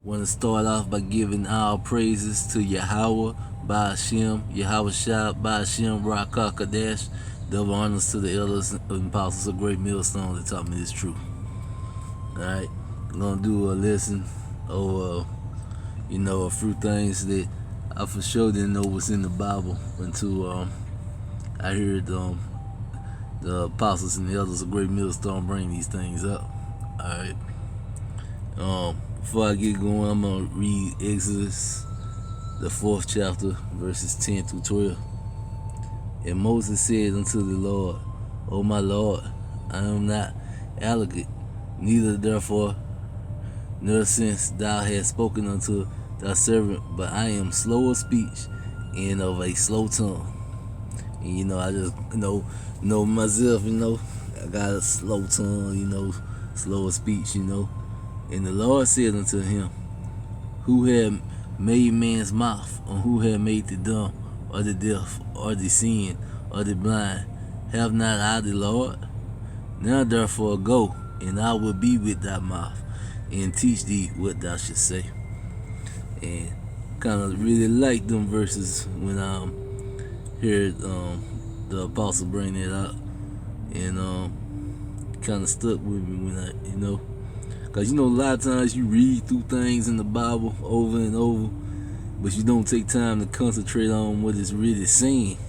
Want to start off by giving all praises to Yahweh, Ba'ashem, Yahweh Shah, Ba'ashem, Rakah Kadesh. Double honors to the elders and apostles of Great Millstone that taught me this truth. Alright, I'm going to do a lesson of, a few things that I for sure didn't know was in the Bible until I heard the apostles and the elders of Great Millstone bring these things up. Alright. Before I get going, I'm going to read Exodus, the 4th chapter, verses 10 through 12. And Moses said unto the Lord, O my Lord, I am not arrogant, neither therefore, nor since thou hast spoken unto thy servant, but I am slow of speech and of a slow tongue. And I just know myself, I got a slow tongue, slow of speech, And the Lord said unto him, Who had made man's mouth, or who had made the dumb, or the deaf, or the seeing, or the blind? Have not I the Lord? Now therefore go, and I will be with thy mouth, and teach thee what thou shouldst say. And kind of really like them verses when I heard the apostle bring that up, and kind of stuck with me when I, Because a lot of times you read through things in the Bible over and over, but you don't take time to concentrate on what it's really saying.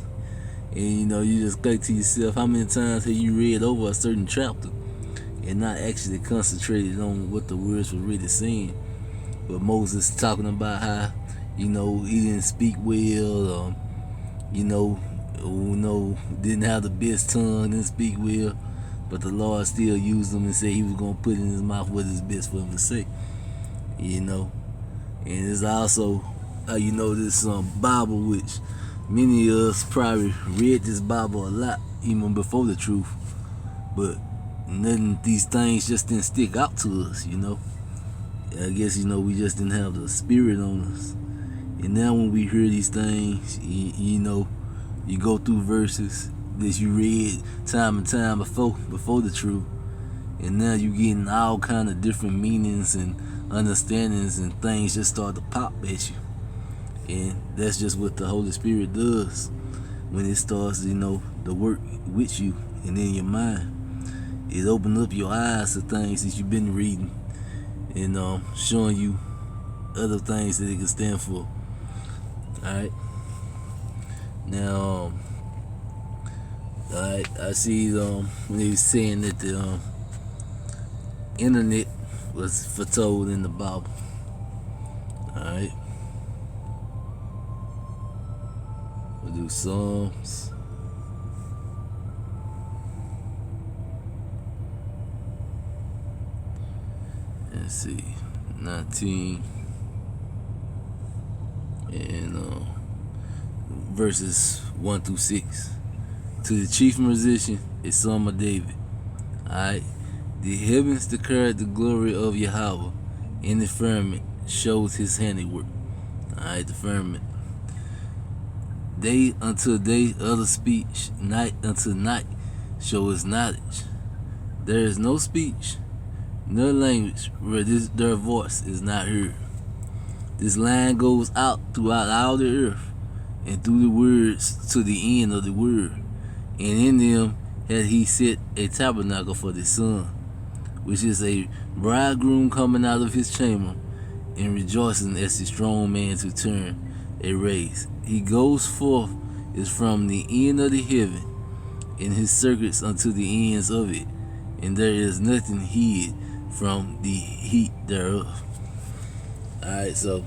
And you just think to yourself, how many times have you read over a certain chapter and not actually concentrated on what the words were really saying? But Moses talking about how, he didn't speak well, didn't have the best tongue, didn't speak well. But the Lord still used him and said he was going to put in his mouth what is best for him to say. And it's also, this Bible, which many of us probably read this Bible a lot, even before the truth. But nothing, these things just didn't stick out to us, I guess, we just didn't have the spirit on us. And now when we hear these things, you go through verses that you read time and time before the truth, and now you getting all kind of different meanings and understandings, and things just start to pop at you. And that's just what the Holy Spirit does when it starts, to work with you and in your mind. It opens up your eyes to things that you've been reading, and showing you other things that it can stand for. Alright. Now I see when he was saying that the internet was foretold in the Bible. Alright. We'll do Psalms. Let's see, 19 and verses 1 through 6. To the chief musician, a psalm of David. Alright. The heavens declared the glory of Yahweh, and the firmament shows his handiwork. Alright, the firmament. Day unto day utter speech, night unto night show his knowledge. There is no speech, no language where their voice is not heard. This line goes out throughout all the earth, and through the words to the end of the world. And in them had he set a tabernacle for the sun, which is a bridegroom coming out of his chamber, and rejoicing as the strong man to turn a race. He goes forth is from the end of the heaven, and his circuits unto the ends of it, and there is nothing hid from the heat thereof. Alright, so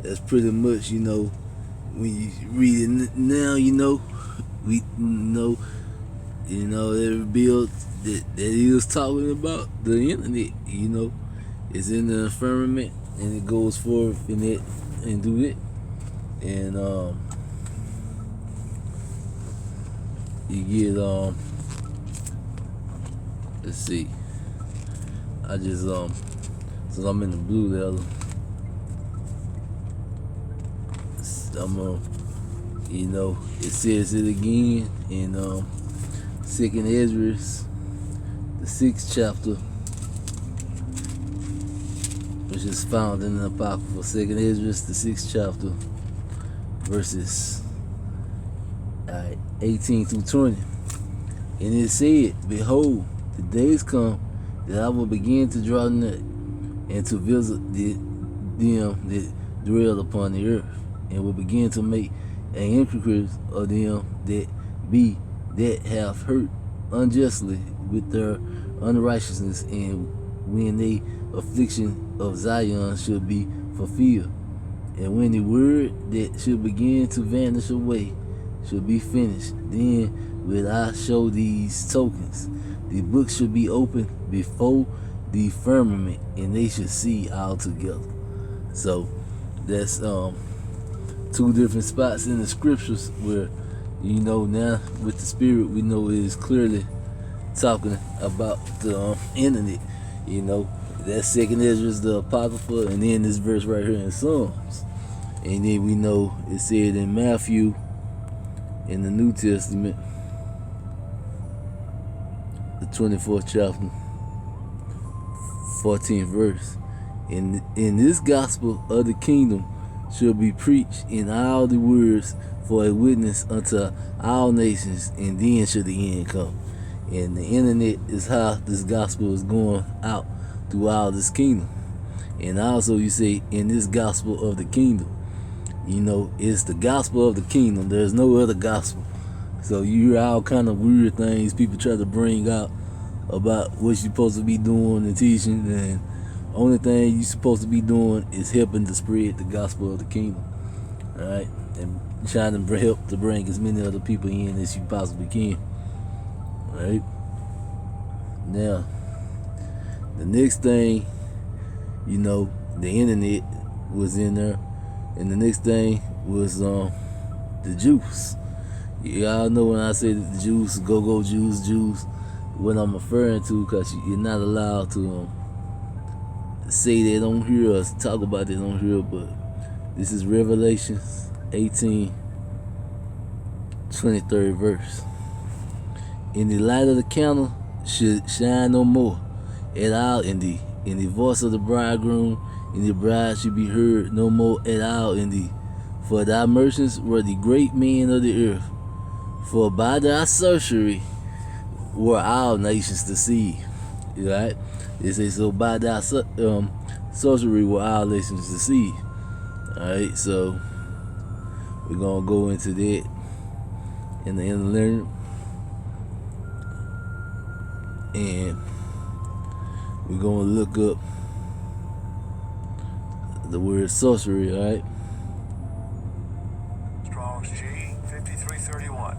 that's pretty much, when you read it now, we it revealed that he was talking about the internet, it's in the firmament, and it goes forth in it and do it. And you get let's see, I just since I'm in the blue leather, I'm it says it again in 2nd Ezra, the 6th chapter, which is found in the Apocrypha, 2nd Esdras, the 6th chapter, verses 18 through 20. And it said, Behold, the days come that I will begin to draw near and to visit them that dwell upon the earth, and will begin to make an inquiry of them that have hurt unjustly with their unrighteousness, and when the affliction of Zion shall be fulfilled, and when the word that shall begin to vanish away shall be finished, then will I show these tokens. The book shall be opened before the firmament, and they shall see all together. So that's two different spots in the scriptures where, now with the spirit, we know it is clearly talking about the internet. That's 2nd Esdras, the Apocrypha, and then this verse right here in Psalms. And then we know it said in Matthew, in the New Testament, the 24th chapter, 14th verse. In this gospel of the kingdom shall be preached in all the words for a witness unto all nations, and then shall the end come. And the internet is how this gospel is going out through all this kingdom. And also you say in this gospel of the kingdom, it's the gospel of the kingdom. There's no other gospel. So you hear all kind of weird things people try to bring out about what you're supposed to be doing and teaching, and only thing you're supposed to be doing is helping to spread the gospel of the kingdom. Alright? And trying to help to bring as many other people in as you possibly can. Alright? Now, the next thing, the internet was in there, and the next thing was the juice. Y'all know when I say the juice, GoGojuice, what I'm referring to, because you're not allowed to say that on here or talk about it on here, but this is Revelation 18, 23rd verse. In the light of the candle should shine no more at all in thee, and the voice of the bridegroom and the bride should be heard no more at all in thee. For thy merchants were the great men of the earth, for by thy sorcery were all nations deceived. Right? It says, so by thy sorcery were all nations deceived. Alright, so we're going to go into that in the inner learning. And we're going to look up the word sorcery, alright? Strong's G 5331.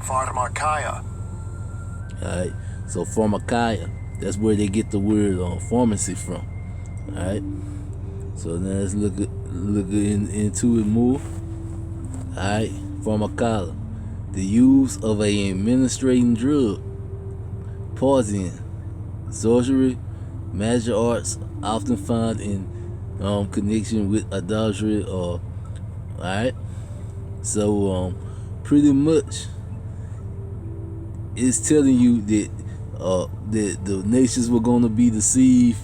Pharmakeia. Alright, so pharmakeia, that's where they get the word pharmacy from. Alright, so now let's look into it more. Alright, pharmakeia, the use of a administrating drug, poison, sorcery, magic arts, often found in connection with adultery. Alright, so pretty much it's telling you that that the nations were going to be deceived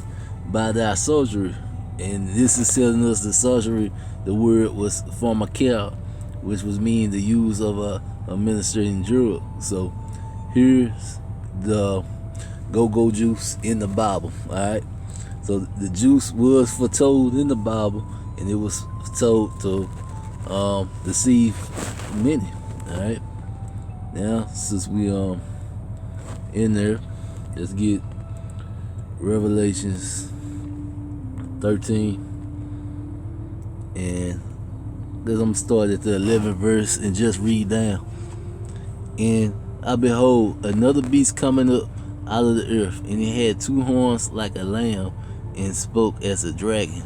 by thy sorcery, and this is telling us the sorcery, the word was pharmakeia, which was mean the use of a administrating drug. So here's the GoGojuice in the Bible. Alright, so the juice was foretold in the Bible, and it was told to deceive many. Alright, now since we in there, let's get Revelations 13, and I'm gonna start at the 11th verse and just read down. And I behold another beast coming up out of the earth, and it had two horns like a lamb, and spoke as a dragon.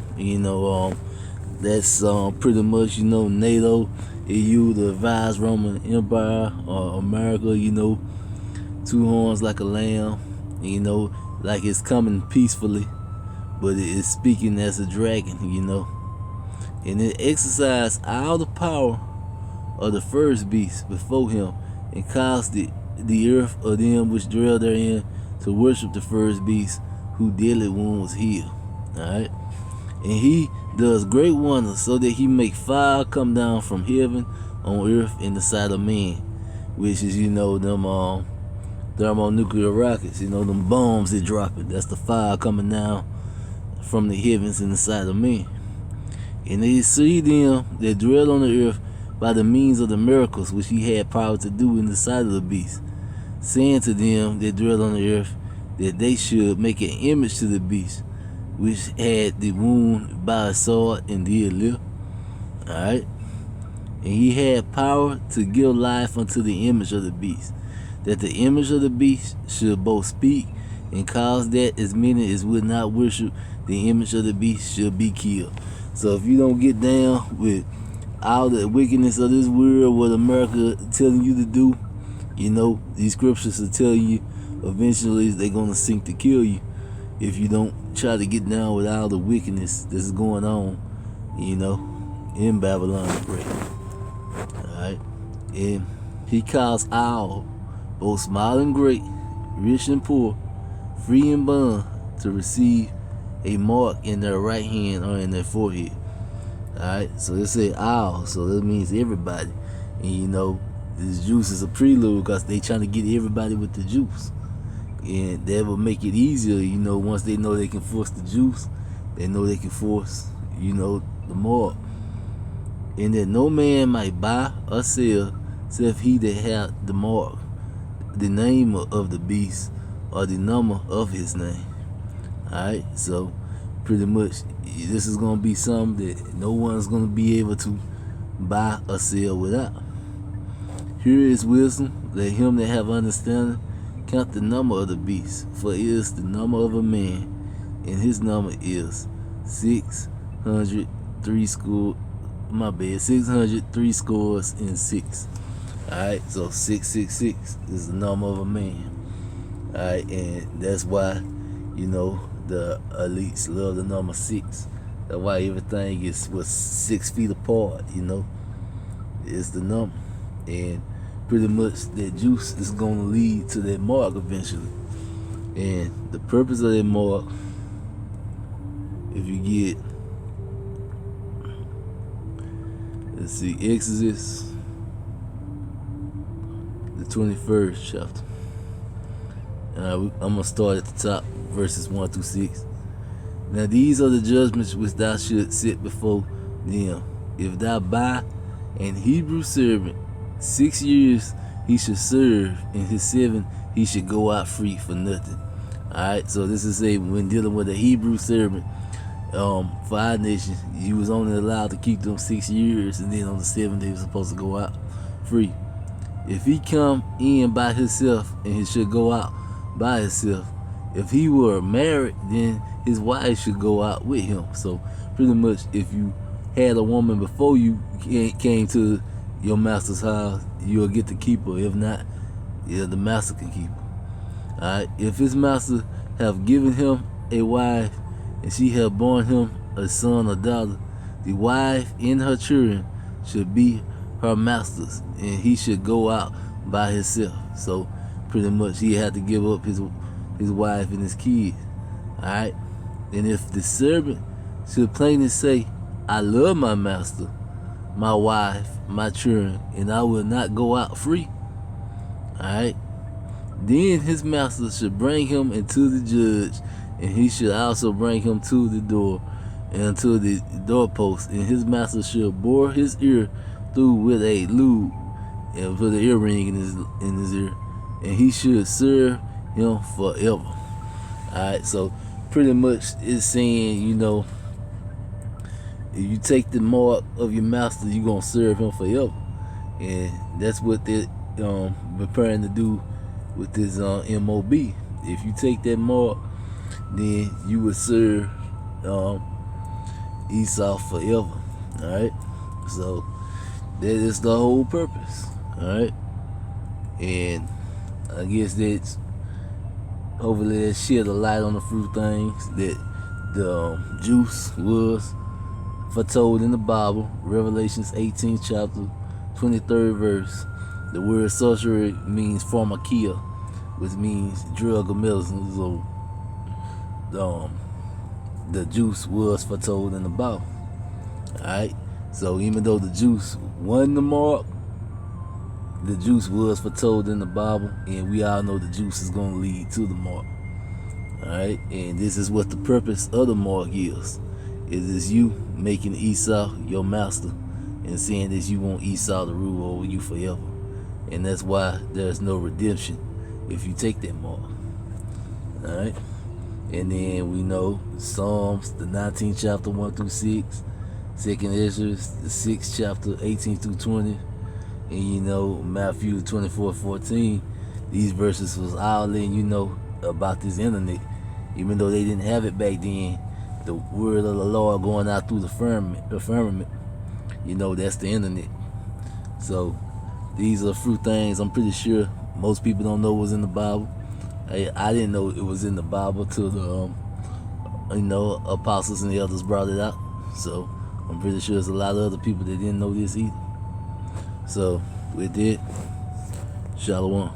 That's pretty much NATO, EU, the advised Roman Empire, or America. Two horns like a lamb, like it's coming peacefully, but it is speaking as a dragon. And it exercised all the power of the first beast before him, and caused the earth of them which dwell therein to worship the first beast, whose deadly wound was healed. Alright? And he does great wonders, so that he make fire come down from heaven on earth in the sight of men, which is, them thermonuclear rockets, them bombs they dropping. That's the fire coming down from the heavens in the sight of men. And they see them that dwell on the earth by the means of the miracles which he had power to do in the sight of the beast, saying to them that dwell on the earth that they should make an image to the beast, which had the wound by a sword and did live. Alright? And he had power to give life unto the image of the beast, that the image of the beast should both speak and cause that as many as would not worship the image of the beast should be killed. So if you don't get down with all the wickedness of this world, what America telling you to do, these scriptures will tell you eventually they're going to sink to kill you if you don't try to get down with all the wickedness that's going on, in Babylon. Alright? And he calls all, both small and great, rich and poor, free and bond, to receive a mark in their right hand or in their forehead. Alright, so they say all, so that means everybody. And this juice is a prelude because they trying to get everybody with the juice. And that will make it easier, once they know they can force the juice, they know they can force, the mark. And that no man might buy or sell, except he that hath the mark, the name of the beast, or the number of his name. Alright, so pretty much this is going to be something that no one's going to be able to buy or sell without. Here is wisdom, let him that have understanding count the number of the beast, for it is the number of a man, and his number is 603 scores and 6. Alright, so 666 is the number of a man. Alright, and that's why, the elites love the number 6. That's why everything was 6 feet apart, It's the number. And pretty much that juice is going to lead to that mark eventually. And the purpose of that mark, if you get, let's see, Exodus, the 21st chapter. I'm going to start at the top, verses 1 through 6. Now these are the judgments which thou should set before them. If thou buy an Hebrew servant, 6 years he should serve, and his 7 he should go out free for nothing. Alright, so this is when dealing with a Hebrew servant, for our nation, you was only allowed to keep them 6 years, and then on the 7th they was supposed to go out free. If he come in by himself, and he should go out by himself. If he were married, then his wife should go out with him. So pretty much, if you had a woman before you came to your master's house, you'll get to keep her. If not, the master can keep her. Alright, if his master have given him a wife, and she have borne him a son or daughter, the wife and her children should be her master's, and he should go out by himself. So pretty much he had to give up his wife and his kids. Alright, and if the servant should plainly say, I love my master, my wife, my children, and I will not go out free, alright, then his master should bring him into the judge, and he should also bring him to the door and to the doorpost, and his master should bore his ear through with a lube and put an earring in his ear, and he should serve him forever. Alright, so pretty much it's saying, if you take the mark of your master, you're going to serve him forever. And that's what they're preparing to do with this MOB. If you take that mark, then you would serve Esau forever. Alright, so that is the whole purpose. Alright, and I guess that's hopefully that shed a light on a few things that the juice was foretold in the Bible. Revelations 18th chapter, 23rd verse. The word sorcery means pharmakia, which means drug or medicine. So the juice was foretold in the Bible. Alright? So even though the juice wasn't the mark, the juice was foretold in the Bible, and we all know the juice is going to lead to the mark. Alright? And this is what the purpose of the mark is. It is you making Esau your master and saying that you want Esau to rule over you forever. And that's why there's no redemption if you take that mark. Alright? And then we know Psalms, the 19th chapter, 1 through 6, 2nd Ezra, the 6th chapter, 18 through 20, and you know, Matthew 24:14. These verses was all letting you know about this internet. Even though they didn't have it back then, the word of the Lord going out through the firmament, you know, that's the internet. So these are a few things I'm pretty sure most people don't know was in the Bible. I didn't know it was in the Bible till the apostles and the others brought it out. So I'm pretty sure there's a lot of other people that didn't know this either. So with that, Shalom.